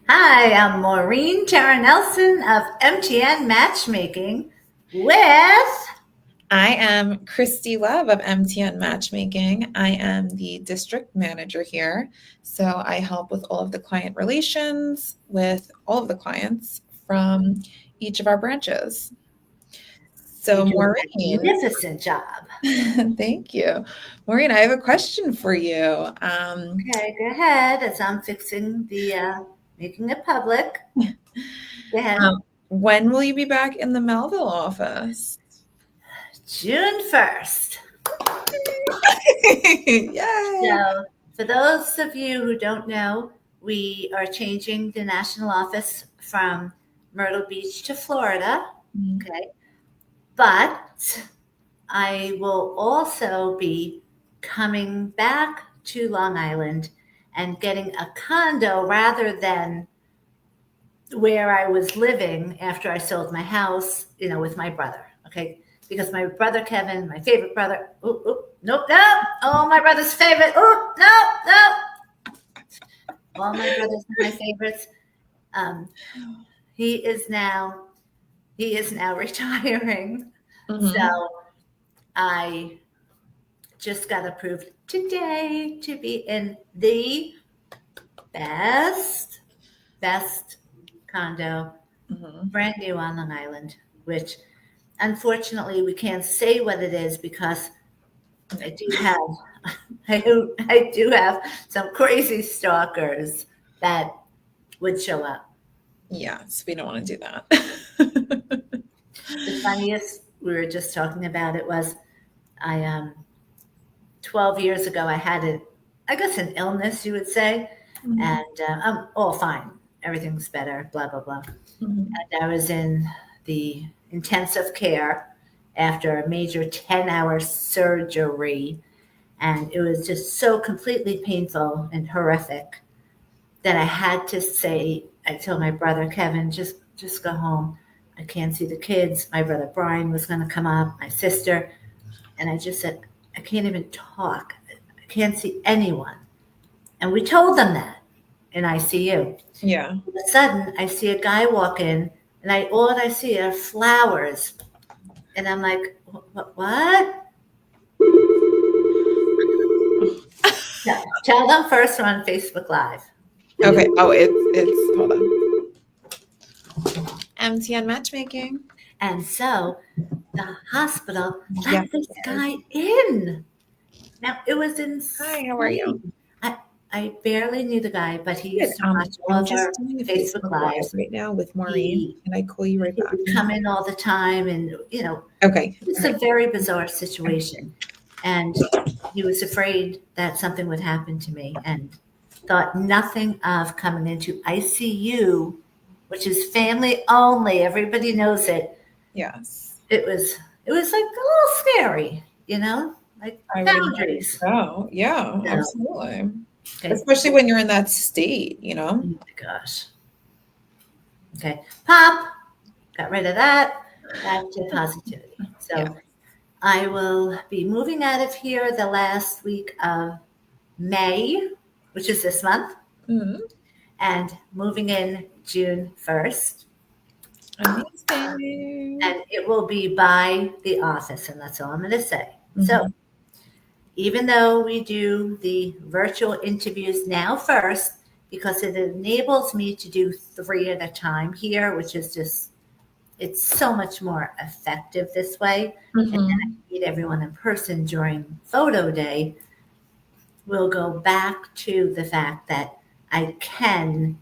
Hi, I'm Maureen Tara Nelson of MTN Matchmaking with. I am Christy Love of MTN Matchmaking. I am the district manager here. So I help with all of the client relations with all of the clients from each of our branches. You So, do a Maureen, magnificent job. thank you. Maureen, I have a question for you. Okay, go ahead as I'm fixing the making it public. Go ahead. When will you be back in the Melville office? June 1st. Yay! So, for those of you who don't know, we are changing the national office from Myrtle Beach to Florida. Okay. But I will also be coming back to Long Island and getting a condo rather than where I was living after I sold my house, with my brother. Okay. Because my brother Kevin, my favorite brother, nope, no, all my brother's favorite, no, all my brothers are my favorites. Um, he is now retiring, Mhm. so I just got approved today to be in the best, best condo, Mhm. brand new on Long Island, which unfortunately we can't say what it is because I do have I do have some crazy stalkers that would show up. Yes, we don't want to do that. The funniest we were just talking about it was I 12 years ago I had I guess an illness you would say, Mhm. and I'm all fine, everything's better, blah blah blah. Mhm. And I was in the intensive care after a major 10-hour surgery, and it was just so completely painful and horrific that I had to say, I told my brother Kevin, just go home. I can't see the kids. My brother Brian was going to come up, my sister, and I just said, I can't even talk. I can't see anyone. And we told them that in ICU. Yeah. All of a sudden, I see a guy walk in, and all I see are flowers, and I'm like, what? Yeah, tell them first on Facebook Live. Okay. Oh, it's hold on. MTN matchmaking. And so the hospital let Yes. this Yes. guy in. Now it was Hi, how are you? insane. I barely knew the guy, but he Good. used to watch all I'm of just our doing a Facebook Facebook Live Lives. right now with Maureen. He Can I call you right he back? would come in all the time, and Okay. it's All a right. very bizarre situation. And he was afraid that something would happen to me, and thought nothing of coming into ICU, which is family only. Everybody knows it. Yes. It was like a little scary, like I would imagine boundaries. so. Yeah, So, absolutely. okay. Especially when you're in that state. Oh my gosh. Okay. Pop, got rid of that. Back to positivity. Yeah. So I will be moving out of here the last week of May, which is this month, Mhm. and moving in June 1st. Amazing. And it will be by the office, and that's all I'm going to say. So Mhm. even though we do the virtual interviews now first, because it enables me to do 3 at a time here, which is just, it's so much more effective this way. And then I Mhm. meet everyone in person during photo day. We'll go back to the fact that I can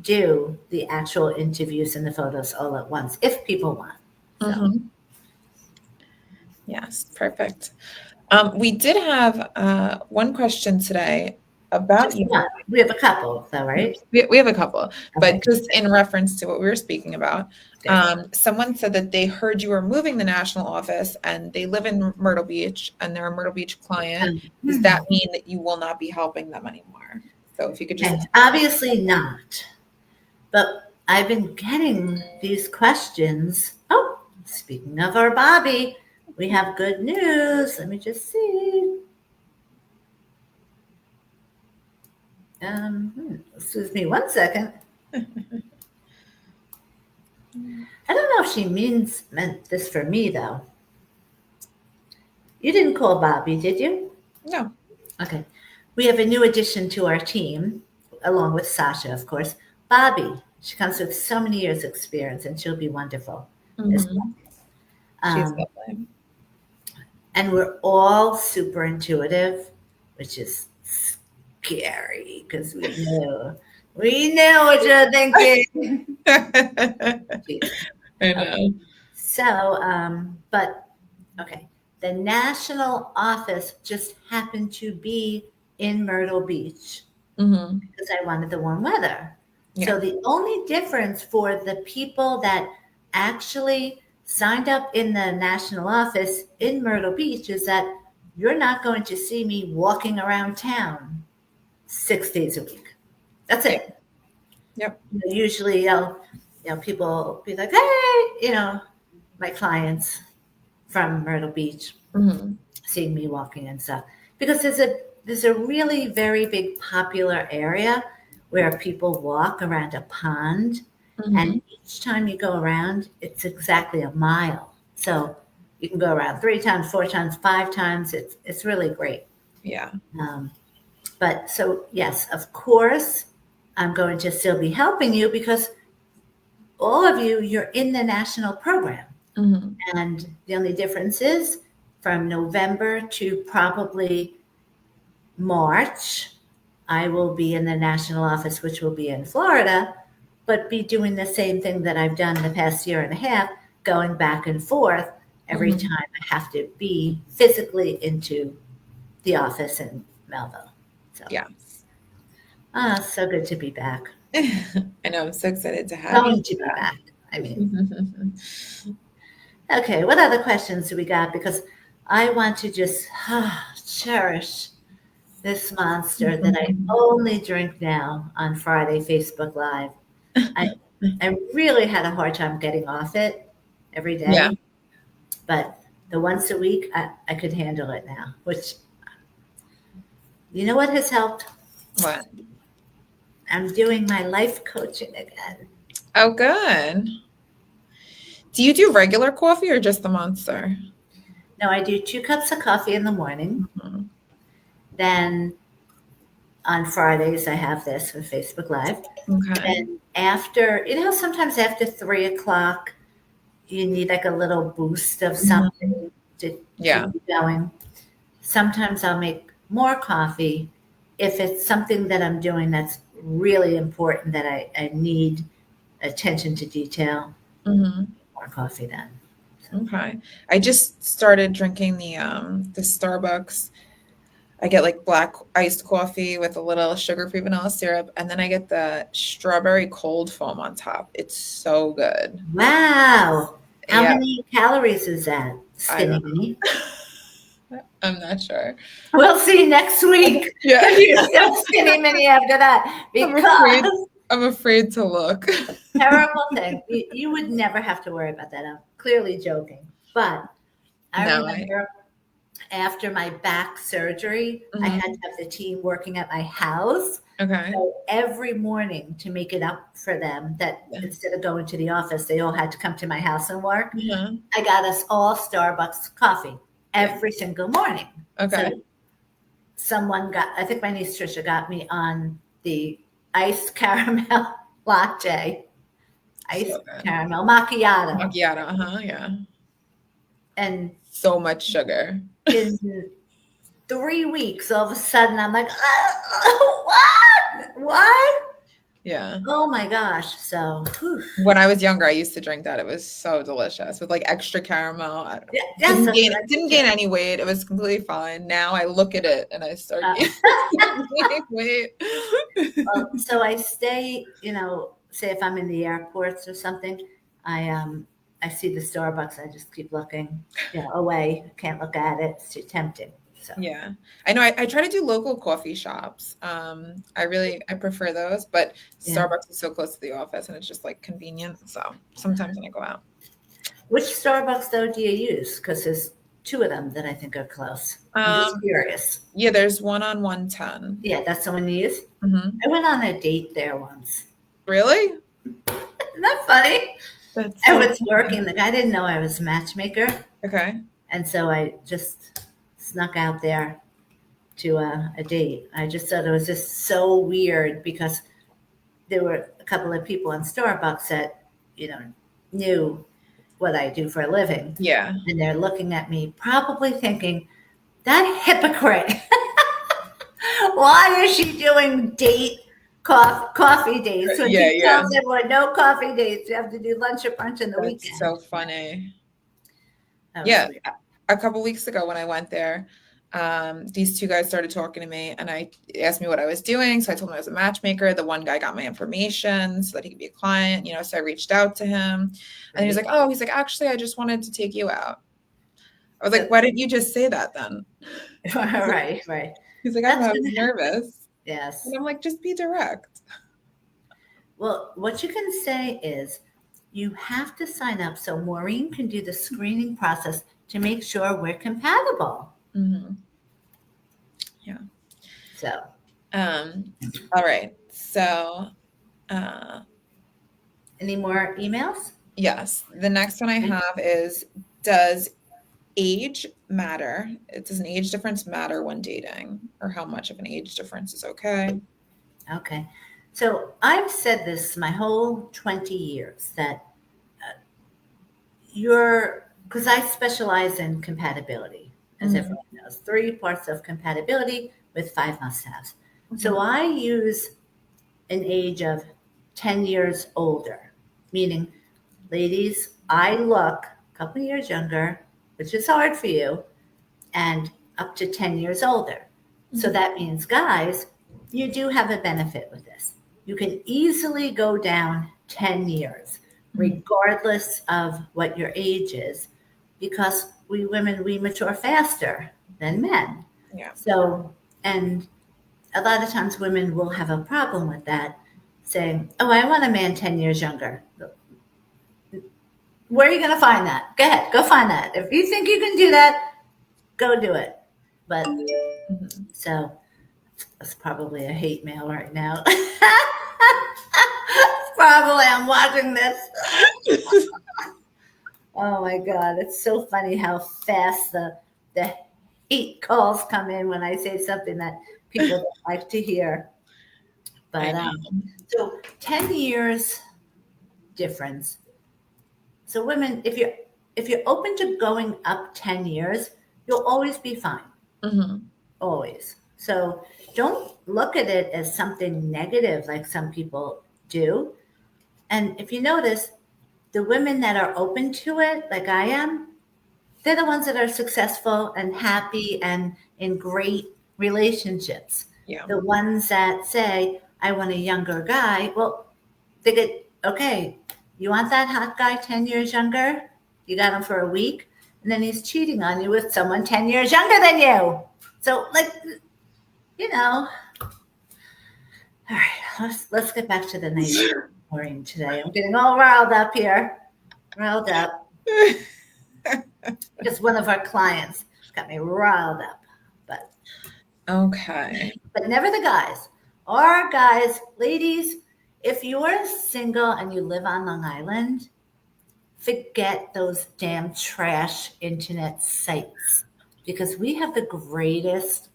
do the actual interviews and the photos all at once if people want. So, Mhm. Yes, perfect. We did have one question today about just you. one. We have a couple, though, right? We have a couple, Okay, but just in reference to what we were speaking about, good. someone said that they heard you were moving the national office and they live in Myrtle Beach and they're a Myrtle Beach client. Does that mean that you will not be helping them anymore? So if you could just Okay, obviously not. But I've been getting these questions. Oh, speaking of our Bobby, we have good news. Let me just see. Excuse me one second. I don't know if she meant this for me though. You didn't call Bobby, did you? No. Okay. We have a new addition to our team, along with Sasha, of course. Bobby. She comes with so many years' experience, and she'll be wonderful. As well. She's lovely. And we're all super intuitive, which is scary because we know what you're thinking. I know. So, but okay, the national office just happened to be in Myrtle Beach because I wanted the warm weather. Yeah. So the only difference for the people that actually signed up in the national office in Myrtle Beach is that you're not going to see me walking around town 6 days a week. That's it. Yep. Usually, people will be like, hey, my clients from Myrtle Beach seeing me walking and stuff. Because there's a really very big popular area where people walk around a pond. And each time you go around, it's exactly a mile. So you can go around 3 times, 4 times, 5 times. It's really great. Yeah. But so, yes, of course, I'm going to still be helping you because all of you're in the national program. And the only difference is from November to probably March, I will be in the national office, which will be in Florida, but be doing the same thing that I've done the past year and a half, going back and forth every time I have to be physically into the office in Melville. So, yeah. So good to be back. I know. I'm so excited to have Going to be back. I mean, okay. What other questions do we got? Because I want to just cherish this monster that I only drink now on Friday Facebook Live. I really had a hard time getting off it every day. Yeah. But the once a week, I could handle it now, which, you know what has helped? What? I'm doing my life coaching again. Oh, good. Do you do regular coffee or just the Monster? No, I do 2 cups of coffee in the morning. Then on Fridays, I have this for Facebook Live. Okay. And after, sometimes after 3 o'clock, you need like a little boost of something to keep you going. Sometimes I'll make more coffee if it's something that I'm doing that's really important that I need attention to detail. More coffee then. So. Okay. I just started drinking the Starbucks. I get like black iced coffee with a little sugar-free vanilla syrup, and then I get the strawberry cold foam on top. It's so good. Wow. How many calories is that? Skinny mini? I'm not sure. We'll see next week. Yeah. You're still skinny mini after that. Because I'm afraid to look. Terrible thing. You would never have to worry about that. I'm clearly joking. But I remember after my back surgery, I had to have the team working at my house. Okay. So every morning to make it up for them that instead of going to the office, they all had to come to my house and work. I got us all Starbucks coffee every single morning. Okay. So I think my niece Trisha got me on the iced caramel latte, caramel macchiato. Macchiato, yeah. And so much sugar. In 3 weeks, all of a sudden, I'm like, what? Yeah. Oh my gosh. So when I was younger, I used to drink that. It was so delicious with like extra caramel. Didn't gain any weight. It was completely fine. Now I look at it and I start gaining weight. So I stay, say if I'm in the airports or something, I see the Starbucks. I just keep looking, away. Can't look at it. It's too tempting. So. Yeah, I know. I try to do local coffee shops. I prefer those, but Starbucks is so close to the office and it's just like convenient. So sometimes when I go out. Which Starbucks though do you use? Because there's 2 of them that I think are close. I'm just curious. Yeah, there's one on 110. Yeah, that's the one you use? I went on a date there once. Really? Isn't that funny? That's I so was funny. working. The guy didn't know I was a matchmaker. Okay. And so I just snuck out there to a date. I just thought it was just so weird because there were a couple of people in Starbucks that, knew what I do for a living. Yeah. And they're looking at me, probably thinking, that hypocrite. Why is she doing coffee dates when Yeah, she yeah. tells everyone no coffee dates? You have to do lunch or brunch in the That's weekend. so funny. That was Yeah. weird. A couple weeks ago when I went there, these two guys started talking to me and I asked me what I was doing. So I told them I was a matchmaker. The one guy got my information so that he could be a client, so I reached out to him and he was like, oh, he's like, actually, I just wanted to take you out. I was like, why didn't you just say that then? Right. He's like, I That's was nervous. Yes. And I'm like, just be direct. Well, what you can say is you have to sign up so Maureen can do the screening process to make sure we're compatible. Mm-hmm. Yeah. So. All right. So. Any more emails? Yes. The next one I have is, does age matter? Does an age difference matter when dating, or how much of an age difference is okay? Okay. So I've said this my whole 20 years that because I specialize in compatibility, as everyone knows, 3 parts of compatibility with 5 must-haves. Mm-hmm. So I use an age of 10 years older, meaning, ladies, I look a couple of years younger, which is hard for you, and up to 10 years older. Mm-hmm. So that means, guys, you do have a benefit with this. You can easily go down 10 years, regardless of what your age is, because we women, we mature faster than men. Yeah. So, and a lot of times women will have a problem with that, saying, oh, I want a man 10 years younger. Where are you going to find that? Go ahead, go find that. If you think you can do that, go do it. But so that's probably a hate mail right now. Probably I'm watching this. Oh my God, it's so funny how fast the hate calls come in when I say something that people don't like to hear. But so 10 years difference. So women, if you're open to going up 10 years, you'll always be fine. Mm-hmm. Always. So don't look at it as something negative like some people do. And if you notice, the women that are open to it, like I am, they're the ones that are successful and happy and in great relationships. Yeah. The ones that say, I want a younger guy, well, they get, okay, you want that hot guy 10 years younger? You got him for a week, and then he's cheating on you with someone 10 years younger than you. So, all right, let's get back to the nice Maureen today. I'm getting all riled up here. Just one of our clients got me riled up. But okay. But never the guys. Our guys, ladies, if you're single and you live on Long Island, forget those damn trash internet sites, because we have the greatest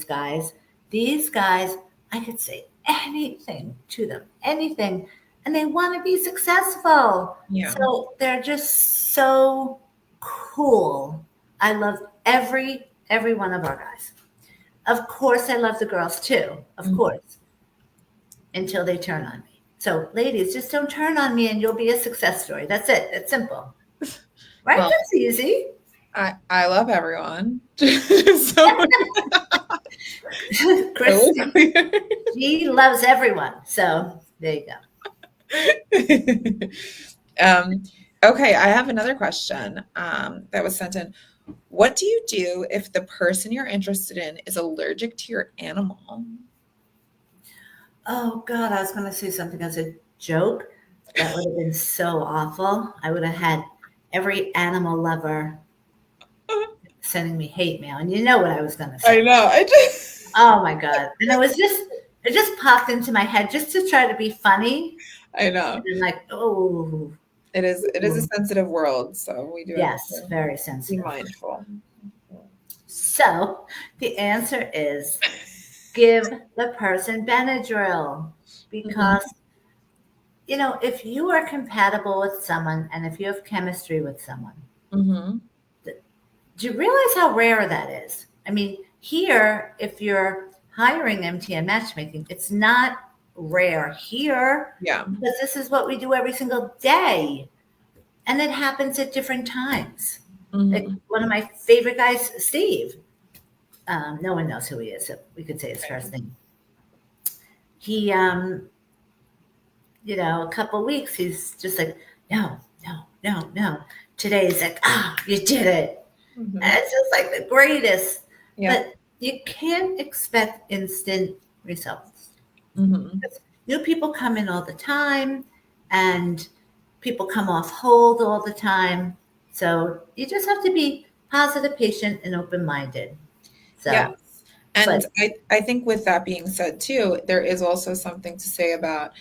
guys. These guys, I could say anything to them, anything, and they want to be successful. Yeah. So they're just so cool. I love every one of our guys. Of course, I love the girls too, of course, until they turn on me. So ladies, just don't turn on me and you'll be a success story. That's it. It's simple. Right? Well, that's easy. I love everyone. Christy, she loves everyone. So there you go. Okay, I have another question that was sent in. What do you do if the person you're interested in is allergic to your animal? Oh, God, I was going to say something as a joke. That would have been so awful. I would have had every animal lover sending me hate mail. And you know what I was going to say. I know. Oh, my God. And it was It just popped into my head just to try to be funny. I know. And like, oh. It is a sensitive world, so we do have Yes, to very be sensitive. mindful. So the answer is give the person Benadryl, because if you are compatible with someone and if you have chemistry with someone, do you realize how rare that is? I mean, here, if you're hiring MTN Matchmaking, it's not rare here. Yeah. Because this is what we do every single day. And it happens at different times. Like one of my favorite guys, Steve. No one knows who he is, so we could say his first name. He, a couple weeks, he's just like, no. Today's like, you did it. And it's just like the greatest. Yeah. But you can't expect instant results. New people come in all the time, and people come off hold all the time. So you just have to be positive, patient, and open-minded. So, yes. And I think with that being said too, there is also something to say about,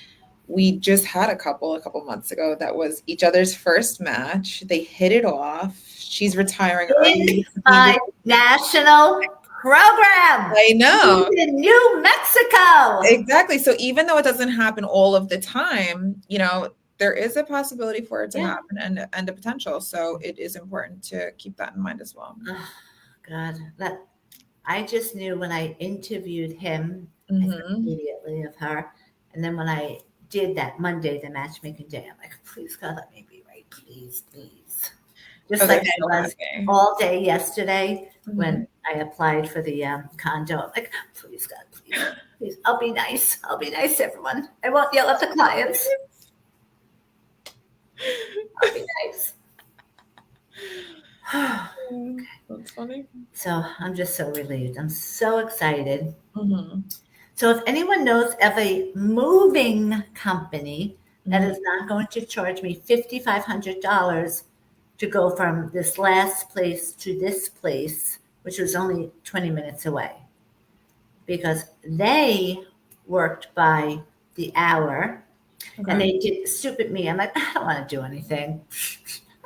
we just had a couple months ago that was each other's first match. They hit it off. She's retiring early. My national program. I know. In New Mexico. Exactly. So even though it doesn't happen all of the time, there is a possibility for it to happen and a potential. So it is important to keep that in mind as well. Oh, God, I just knew when I interviewed him immediately of her. And then when I did that Monday, the matchmaking day, I'm like, please God, let me be right. Please. Just like I was all day yesterday when I applied for the condo. I'm like, please God, please. I'll be nice. Everyone. I won't yell at the clients. I'll be nice. Okay. That's funny. So I'm just so relieved. I'm so excited. So if anyone knows of a moving company that is not going to charge me $5,500 to go from this last place to this place, which was only 20 minutes away, because they worked by the hour and they did stupid me. I'm like, I don't want to do anything.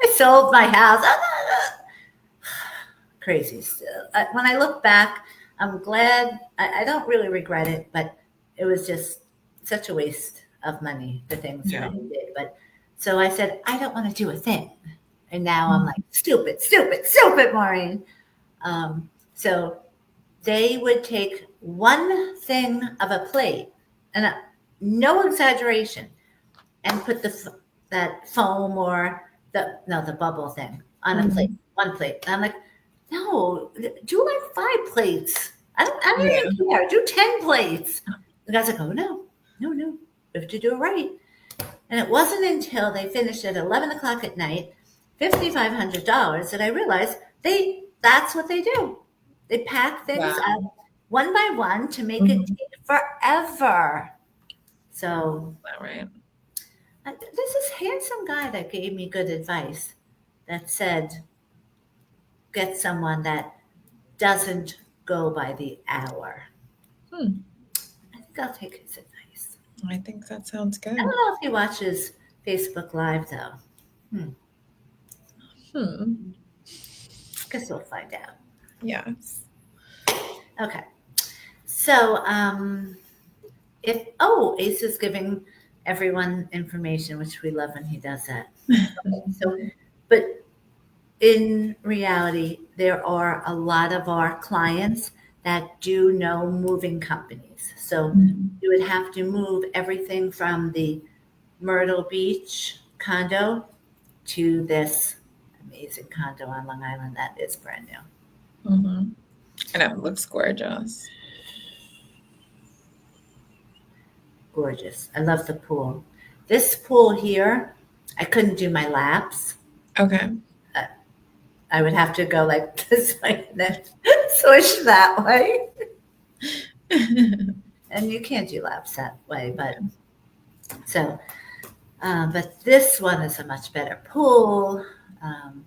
I sold my house. Crazy still. When I look back, I'm glad. I don't really regret it, but it was just such a waste of money, the things that I did. But so I said, I don't want to do a thing. And now I'm like, stupid, Maureen. So they would take one thing of a plate, and no exaggeration, and put that foam or the bubble thing on a plate, one plate. And I'm like, no, do like 5 plates. I don't even care. Do 10 plates. The guy's like, oh, no. We have to do it right. And it wasn't until they finished at 11 o'clock at night, $5,500, that I realized that's what they do. They pack things up one by one to make it take forever. So there's this handsome guy that gave me good advice that said, get someone that doesn't go by the hour. I think I'll take his advice. I think that sounds good. I don't know if he watches Facebook Live, though. Guess we'll find out. Yes. Okay. So, Ace is giving everyone information, which we love when he does that. But in reality, there are a lot of our clients that do know moving companies. So you would have to move everything from the Myrtle Beach condo to this amazing condo on Long Island that is brand new. And it looks gorgeous. Gorgeous. I love the pool. This pool here, I couldn't do my laps. Okay. I would have to go like this way and then swish that way. And you can't do laps that way, but this one is a much better pool. And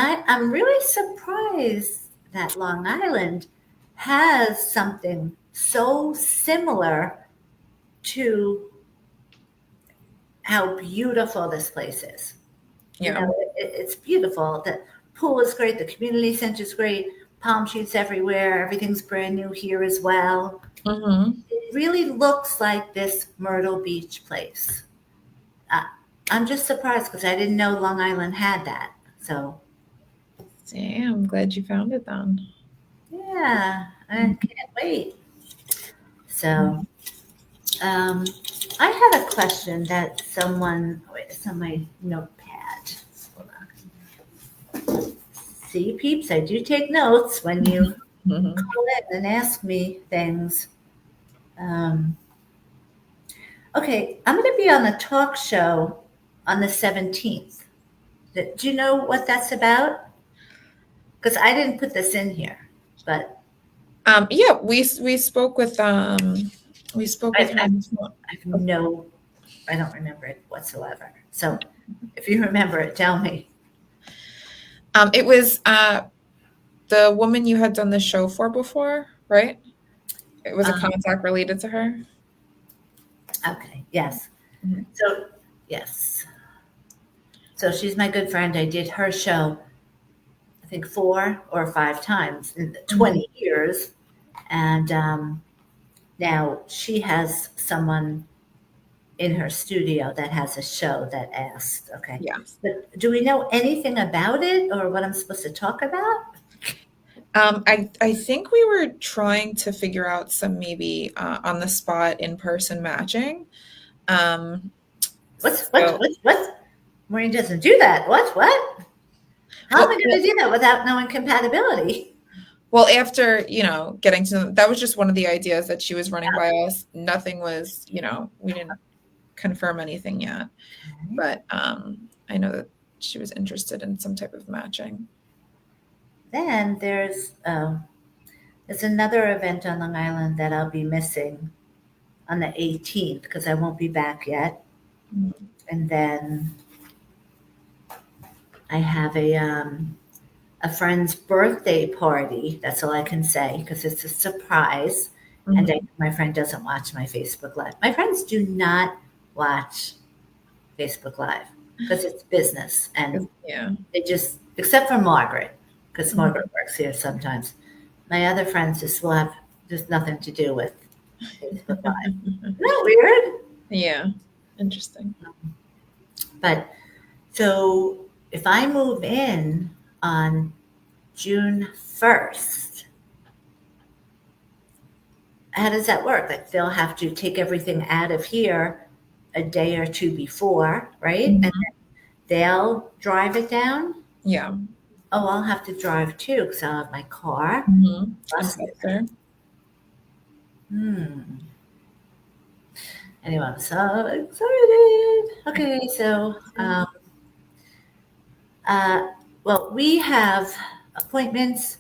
I'm really surprised that Long Island has something so similar to how beautiful this place is. You Yeah. know, it's beautiful. The pool is great. The community center is great. Palm trees everywhere. Everything's brand new here as well. Mm-hmm. It really looks like this Myrtle Beach place. I'm just surprised because I didn't know Long Island had that. So, See, I'm glad you found it then. yeah, I can't wait. So, I had a question that someone, wait, it's on my notepad. Hold on. See, peeps, I do take notes when you Mm-hmm. call in and ask me things. Okay, I'm going to be on a talk show on the 17th. Do you know what that's about? Because I didn't put this in here, but Yeah, we spoke with her. I don't remember it whatsoever. So if you remember it, tell me. It was the woman you had done the show for before, right? It was a contact related to her. Okay, yes. Mhm. So, yes. So she's my good friend. I did her show, I think 4 or 5 times in the 20 years. And now she has someone in her studio that has a show that asked. Okay. Yes. But do we know anything about it or what I'm supposed to talk about? I think we were trying to figure out some maybe on the spot in person matching. What? Maureen doesn't do that. What? How am I going to do that without knowing compatibility? Well, after, getting to them, that was just one of the ideas that she was running by us. Nothing was, we didn't confirm anything yet. But I know that she was interested in some type of matching. Then there's another event on Long Island that I'll be missing on the 18th because I won't be back yet. Mm-hmm. And then I have a friend's birthday party. That's all I can say because it's a surprise. Mm-hmm. And my friend doesn't watch my Facebook Live. My friends do not watch Facebook Live because it's business. And they just, except for Margaret, because Margaret works here sometimes. My other friends just will have just nothing to do with Facebook Live. Isn't that weird? Yeah, interesting. But so if I move in on June 1st, how does that work? Like they'll have to take everything out of here a day or two before, right? Mm-hmm. And then they'll drive it down? Yeah. Oh, I'll have to drive too because I'll have my car. Mm-hmm. Anyway, I'm so excited. Okay, so well, we have appointments.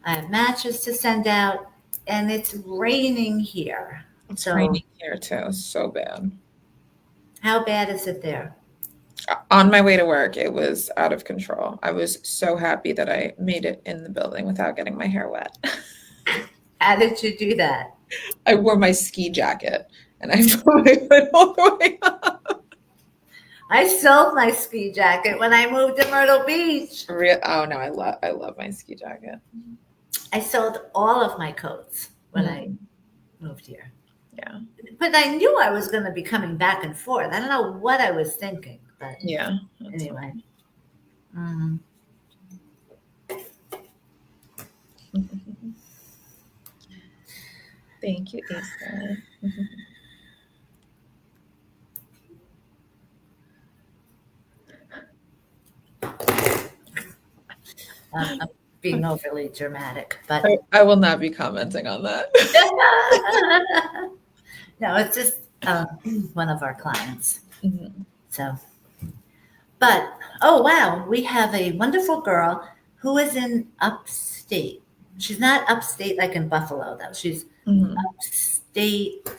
I have matches to send out, and it's raining here. It's raining here too. So bad. How bad is it there? On my way to work, it was out of control. I was so happy that I made it in the building without getting my hair wet. How did you do that? I wore my ski jacket and I put my foot all the way up. I sold my ski jacket when I moved to Myrtle Beach. Oh no, I love my ski jacket. I sold all of my coats when I moved here. Yeah. But I knew I was going to be coming back and forth. I don't know what I was thinking, but yeah. Anyway. Thank you, Asa. I'm being overly dramatic, but I will not be commenting on that. No, it's just one of our clients. Mm-hmm. So, but oh wow, we have a wonderful girl who is in upstate. She's not upstate like in Buffalo though. She's upstate.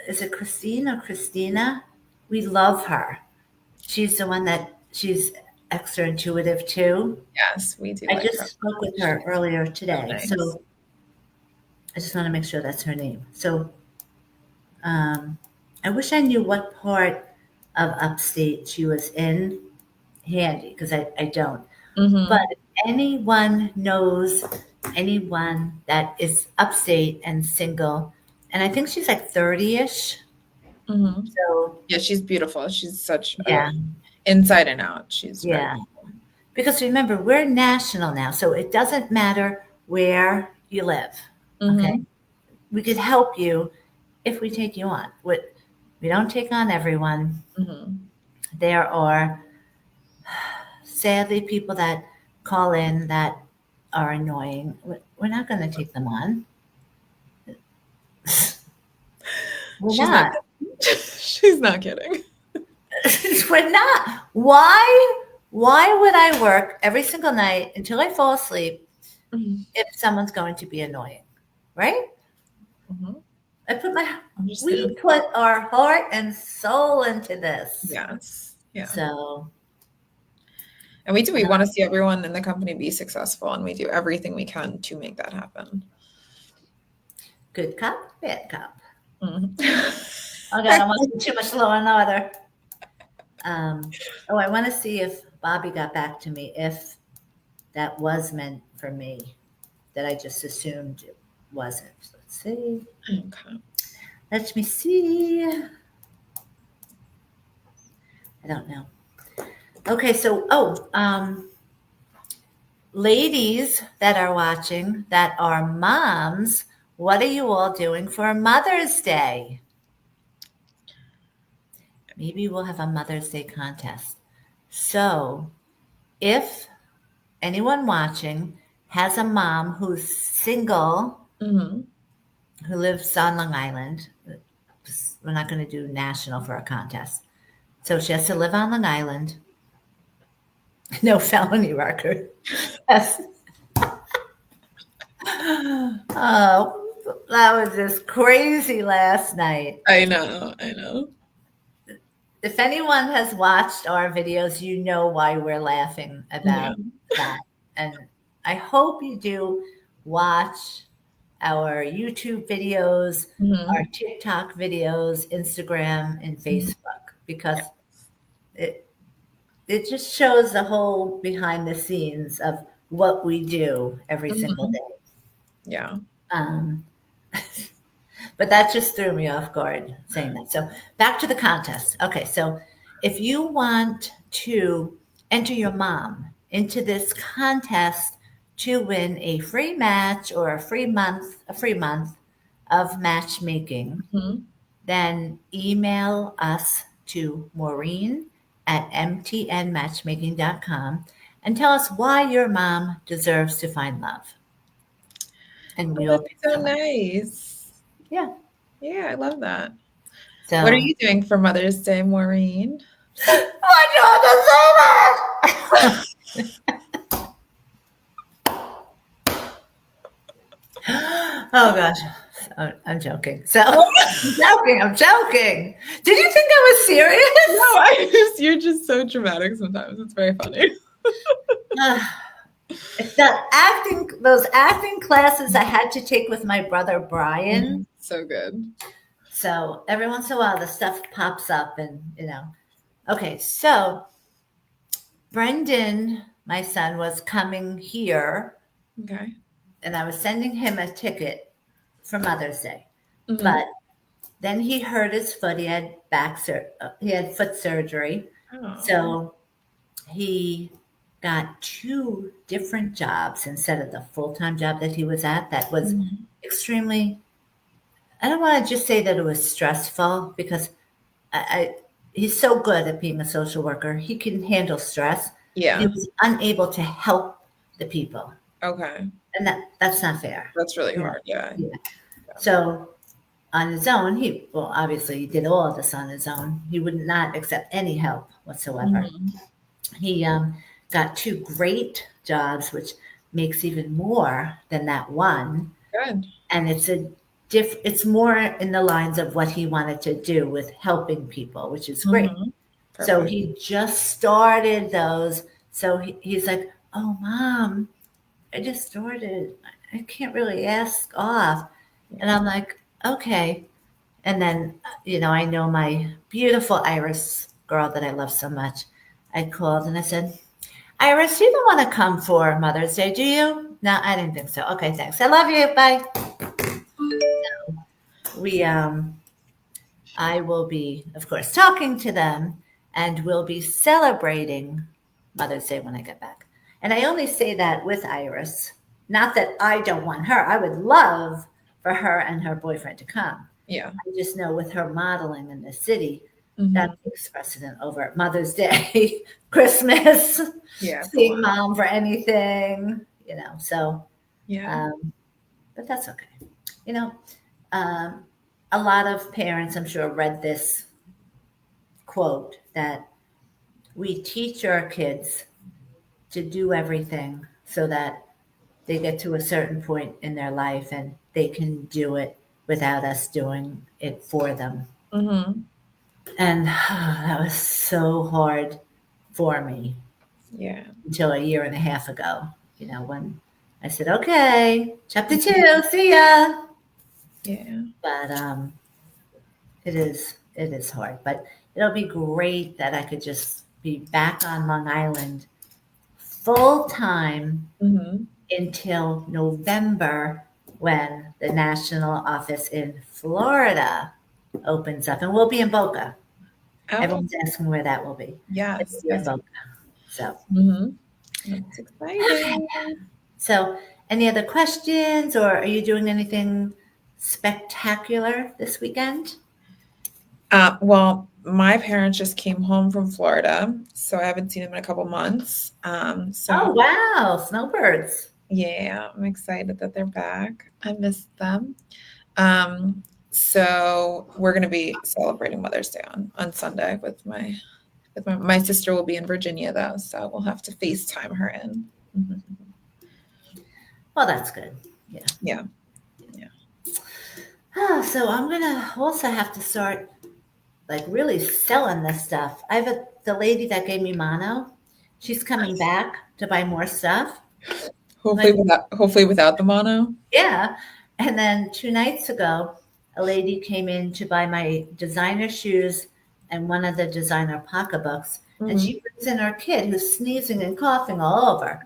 Is it Christine or Christina? We love her. She's the one that she's extra intuitive too. Yes, we do. I just spoke with her earlier today. Nice. So I just want to make sure that's her name. So I wish I knew what part of upstate she was in handy because I don't. But Mm-hmm. if anyone knows anyone that is upstate and single, and I think she's like 30-ish. Mm-hmm. So Yeah, she's beautiful. She's such a yeah, inside and out. She's very yeah. Because remember, we're national now, so it doesn't matter where you live. Okay, mm-hmm. we could help you if we take you on. We don't take on everyone. Mm-hmm. There are sadly people that call in that are annoying. We're not going to take them on. We're She's not not. kidding. She's not kidding. We're not. Why would I work every single night until I fall asleep Mm-hmm. if someone's going to be annoying? Right? Mm-hmm. We Understand. put our heart and soul into this. Yes. Yeah. So And we do. We want to see everyone in the company be successful, and we do everything we can to make that happen. good cop, bad cop. Mm. Oh God, I want too much Law and Order. I want to see if Bobby got back to me, if that was meant for me, that I just assumed it wasn't. Let's see. Okay. Let me see. I don't know. Okay, so ladies that are watching that are moms, what are you all doing for Mother's Day? Maybe we'll have a Mother's Day contest. So if anyone watching has a mom who's single, Mm-hmm. who lives on Long Island, we're not going to do national for a contest. So she has to live on Long Island. No felony record. Yes. Oh, that was just crazy last night. I know. I know. If anyone has watched our videos, you know why we're laughing about that. And I hope you do watch our YouTube videos, Mm-hmm. our TikTok videos, Instagram, and Facebook, because it just shows the whole behind the scenes of what we do every single Mm-hmm. day. Yeah. Um, but that just threw me off guard saying that. So back to the contest. Okay, so if you want to enter your mom into this contest to win a free match or a free month of matchmaking, Mm-hmm. then email us to Maureen at mtnmatchmaking.com and tell us why your mom deserves to find love. And Oh, we'll that's pick so someone. nice. Yeah. Yeah, I love that. So What are you doing for Mother's Day, Maureen? I want to say that. Oh gosh. I'm joking. So I'm joking. Did you think I was serious? You're just so dramatic sometimes. It's very funny. Those acting classes I had to take with my brother Brian. So good. So every once in a while the stuff pops up and Okay, so Brendan, my son, was coming here Okay. and I was sending him a ticket for Mother's Day. Mhm. But then he hurt his foot. He had foot surgery. Oh. So he got 2 different jobs instead of the full-time job that he was at. That was Mhm. extremely, I don't want to just say that it was stressful because he's so good at being a social worker. He can handle stress. Yeah. He was unable to help the people. Okay. And that's not fair. That's really hard. Yeah. So on his own, obviously he did all of this on his own. He would not accept any help whatsoever. Mhm. He got 2 great jobs, which makes even more than that one. Good. And it's more in the lines of what he wanted to do with helping people, which is great. Mhm. So Perfect. he just started those. So he's like, "Oh, Mom, I just started. I can't really ask off." And I'm like, okay. And then, I know my beautiful Iris girl that I love so much. I called and I said, Iris, you don't want to come for Mother's Day, do you? No, I didn't think so. Okay, thanks. I love you. Bye. We, I will be, of course, talking to them and we'll be celebrating Mother's Day when I get back. And I only say that with Iris, not that I don't want her. I would love for her and her boyfriend to come. Yeah. I just know with her modeling in the city, Mhm. that takes precedent over Mother's Day, Christmas, Yeah. seeing mom for anything, so, Yeah. but that's okay. A lot of parents, I'm sure, read this quote that we teach our kids to do everything so that they get to a certain point in their life and they can do it without us doing it for them. Mm-hmm. And that was so hard for me. Yeah. Until a year and a half ago, when I said, okay, chapter 2, see ya. Yeah. But it is hard. But it'll be great that I could just be back on Long Island full time Mm-hmm. until November when the national office in Florida opens up. And we'll be in Boca. Oh, Everyone's asking where that will be. yes. It's in Boca. So, That's exciting. So, any other questions, or are you doing anything spectacular this weekend? Well, my parents just came home from Florida, so I haven't seen them in a couple months. Oh, wow, snowbirds. Yeah, I'm excited that they're back. I missed them. So we're going to be celebrating Mother's Day on Sunday with my sister will be in Virginia though, so we'll have to FaceTime her in. Mm-hmm. Well, that's good. Yeah. So I'm gonna also have to start really selling this stuff. I have the lady that gave me mono. She's coming back to buy more stuff. Hopefully without the mono. Yeah. And then 2 nights ago, a lady came in to buy my designer shoes and one of the designer pocketbooks. Mm-hmm. And she brings in her kid who's sneezing and coughing all over.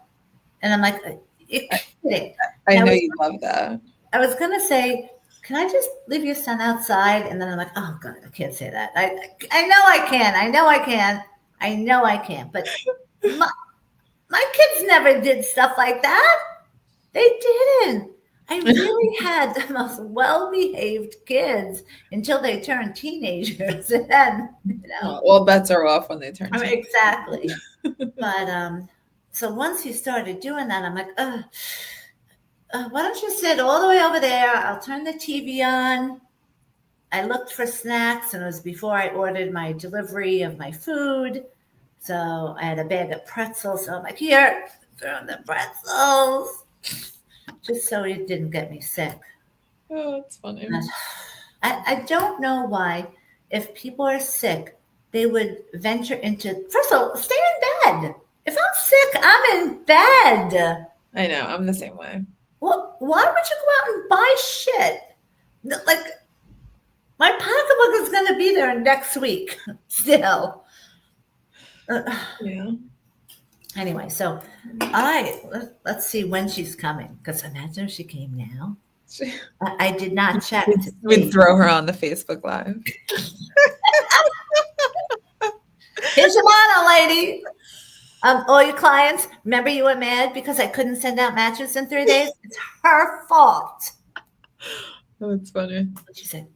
And I'm like, you're kidding. I know you love that. I was going to say, can I just leave your son outside? And then I'm like, oh, God, I can't say that. I know I can. I know I can. But my kids never did stuff like that. They didn't. I really had the most well-behaved kids until they turned teenagers. And then, well, bets are off when they turn teenagers. Exactly. But so once he started doing that, I'm like, why don't you sit all the way over there? I'll turn the TV on. I looked for snacks, and it was before I ordered my delivery of my food. So I had a bag of pretzels. So I'm like, here, throw in the pretzels. Just so it didn't get me sick. Oh, that's funny. I don't know why, if people are sick, they would venture into, first of all, stay in bed. If I'm sick, I'm in bed. I know. I'm the same way. Well, why would you go out and buy shit? Like, my pocketbook is going to be there next week still. Yeah. Anyway, so let's see when she's coming, because imagine if she came now. I did not check. We'd throw her on the Facebook Live. Here's your mono, lady. All your clients, remember you were mad because I couldn't send out matches in 3 days? It's her fault. Oh, that's funny. She said,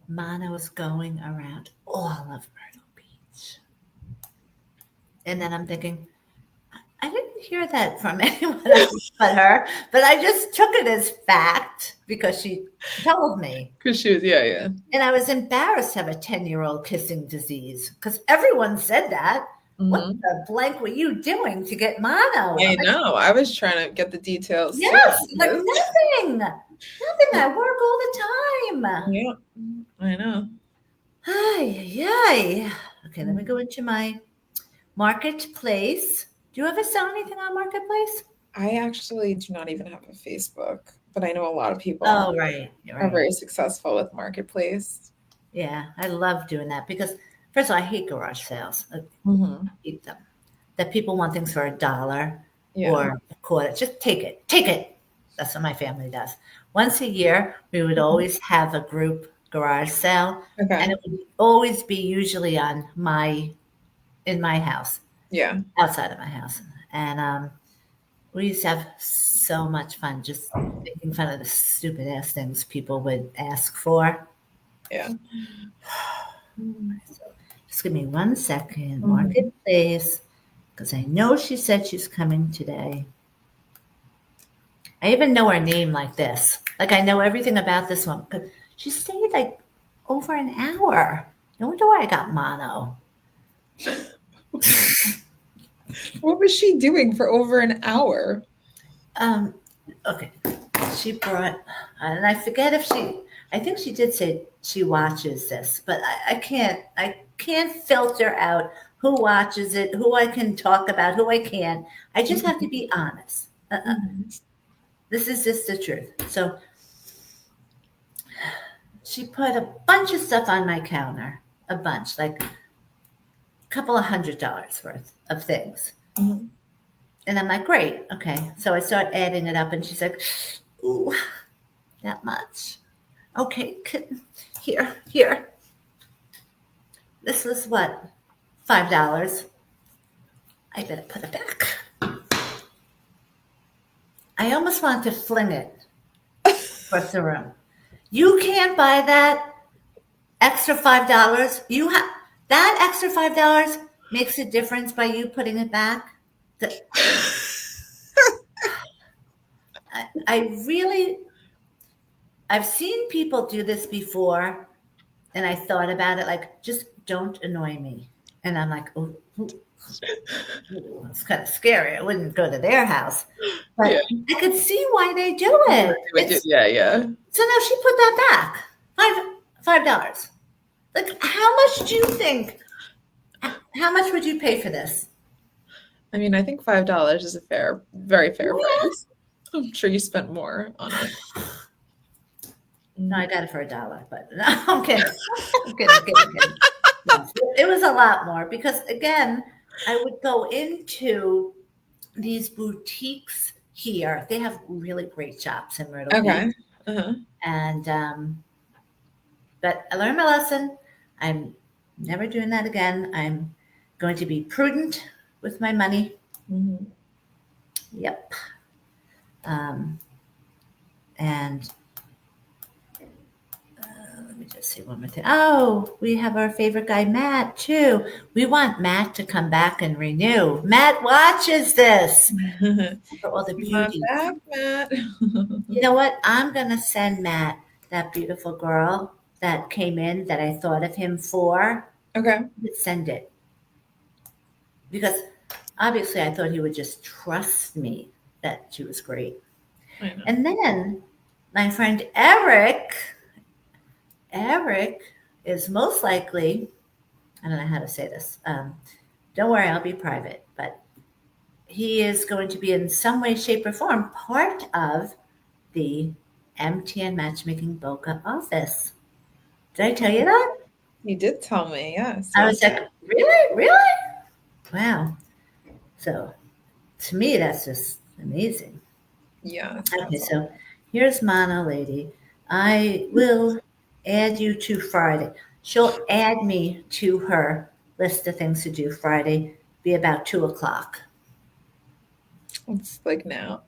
mono is going around all of Myrtle Beach. And then I'm thinking, I didn't hear that from anyone else but her, but I just took it as fact because she told me. Because she was, yeah. And I was embarrassed to have a 10-year-old kissing disease because everyone said that. Mm-hmm. What the blank were you doing to get mono? I know. I was trying to get the details. Yes, like nothing. I work all the time. Yeah, I know. Ay. Okay, let me go into my marketplace. Do you ever sell anything on Marketplace? I actually do not even have a Facebook but I know a lot of people Oh, right. are very successful with Marketplace. Yeah, I love doing that because, first of all, I hate garage sales. I hate them. That people want things for $1 Yeah. or a quarter. Just take it. Take it. That's what my family does. Once a year, we would always have a group garage sale, Okay. and it would always be usually in my house, Yeah. outside of my house. And we used to have so much fun just making fun of the stupid ass things people would ask for. Yeah. So just give me 1 second. Mhm. Marketplace, because I know she said she's coming today. I even know her name like this. Like I know everything about this one because she stayed like over an hour. No wonder why I got mono. What was she doing for over an hour? Okay. She brought, and I forget if I think she did say she watches this, but I can't filter out who watches it, who I can talk about, who I can't. I just have to be honest. This is just the truth. So she put a bunch of stuff on my counter, a bunch, like a couple of $100 worth of things. Mhm. And I'm like, great, okay. So I start adding it up, and she's like, ooh, that much. Okay, here. This was what, $5. I better put it back. I almost want to fling it across the room. You can't buy that extra $5. That extra $5 makes a difference by you putting it back. I've seen people do this before, and I thought about it like, just don't annoy me. And I'm like, oh, it's kind of scary. I wouldn't go to their house, but Yeah. I could see why they do it. Yeah. So now she put that back, $5. Like, how much do you think? How much would you pay for this? I mean, I think $5 is a very fair Yeah. price. I'm sure you spent more on it. No, I got it for $1, but no, I'm kidding. I'm kidding. No, it was a lot more because, again, I would go into these boutiques here. They have really great shops in Myrtle Okay. Beach. And but I learned my lesson. I'm never doing that again. I'm going to be prudent with my money. Mhm. Yep. And let me just see one more thing. Oh, we have our favorite guy, Matt, too. We want Matt to come back and renew. Matt watches this for all the Come on beauty. back, Matt. You know what? I'm going to send Matt that beautiful girl that came in that I thought of him for. Okay. Let's send it. Because obviously I thought he would just trust me that she was great. I know. And then my friend Eric is most likely, I don't know how to say this. Don't worry, I'll be private, but he is going to be in some way, shape, or form part of the MTN Matchmaking Boca office. Did I tell you that? You did tell me, yes. I was like, really? Wow. So to me, that's just amazing. Yeah. Okay, so here's Mono Lady. I will add you to Friday. She'll add me to her list of things to do Friday, be about 2:00. It's like now.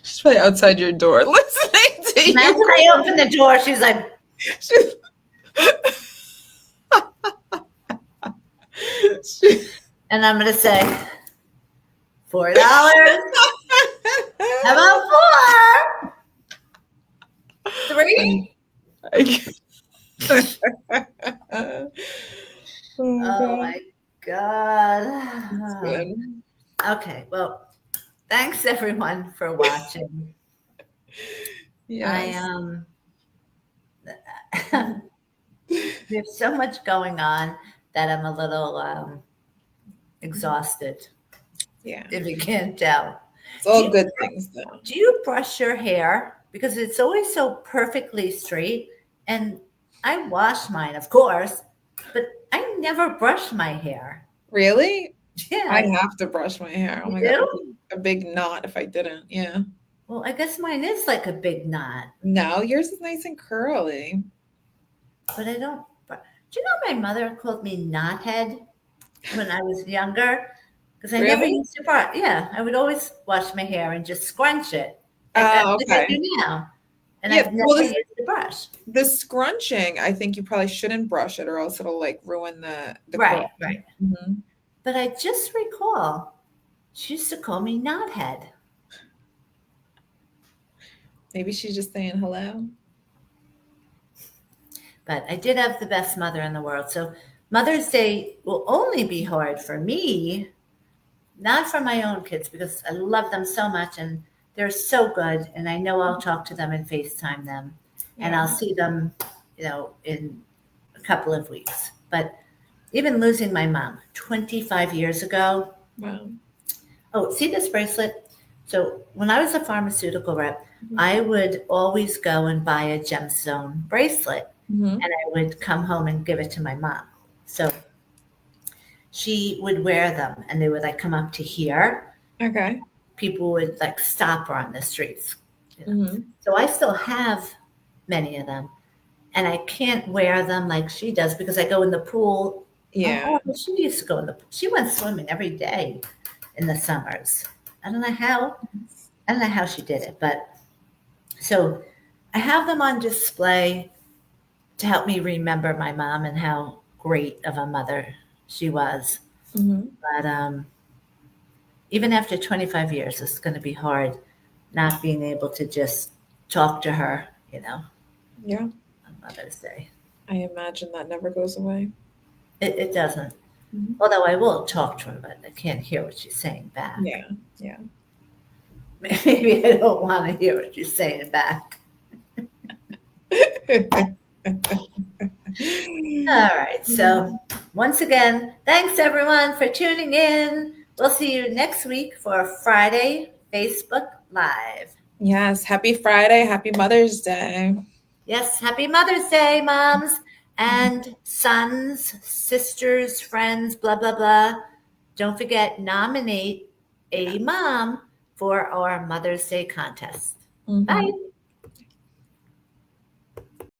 She's probably outside your door listening to you. Imagine I open the door, she's like, and I'm going to say, $4. How about 4? 3? Oh my God. Good. Okay, well, thanks everyone for watching. Yes. There's so much going on that I'm a little exhausted, Yeah. if you can't tell. It's all you good things though. Do you brush your hair? Because it's always so perfectly straight. And I wash mine, of course, but I never brush my hair. Really? Yeah, I'd have to brush my hair. Oh you my God, it'd do? be a big knot if I didn't. Yeah. Well, I guess mine is like a big knot, No, yours is nice and curly. but I don't. Do you know my mother called me knothead when I was younger? Because I never Really? used to brush. Yeah, I would always wash my hair and just scrunch it Oh, like I okay. do now. And Yeah. I've Well, never used the brush. the scrunching, I think you probably shouldn't brush it or else it'll like ruin the Right, curl. right. Mhm. But I just recall she used to call me knothead. Maybe she's just saying hello. But I did have the best mother in the world. So Mother's Day will only be hard for me, not for my own kids, because I love them so much and they're so good. And I know I'll talk to them and FaceTime them and Yeah. I'll see them, in a couple of weeks. But even losing my mom 25 years ago. Wow. Oh, see this bracelet? So when I was a pharmaceutical rep, Mhm. I would always go and buy a gemstone bracelet Mhm. and I would come home and give it to my mom. So she would wear them and they would like come up to here. Okay. People would like stop her on the streets. Mhm. So I still have many of them and I can't wear them like she does because I go in the pool. Yeah. Oh, she used to go in the pool. She went swimming every day in the summers. I don't know how. I don't know how she did it, but so I have them on display to help me remember my mom and how great of a mother she was. Mhm. But even after 25 years, it's going to be hard not being able to just talk to her, Yeah. on Mother's Day. I imagine that never goes away. It doesn't. Mhm. Although I will talk to her, but I can't hear what she's saying back. Yeah. Yeah. Maybe I don't want to hear what she's saying back. All right. So, once again, thanks everyone for tuning in. We'll see you next week for Friday Facebook Live. Yes. Happy Friday. Happy Mother's Day. Yes, happy Mother's Day, moms and sons, sisters, friends, blah, blah, blah. Don't forget, nominate a mom for our Mother's Day contest. Mhm. Bye.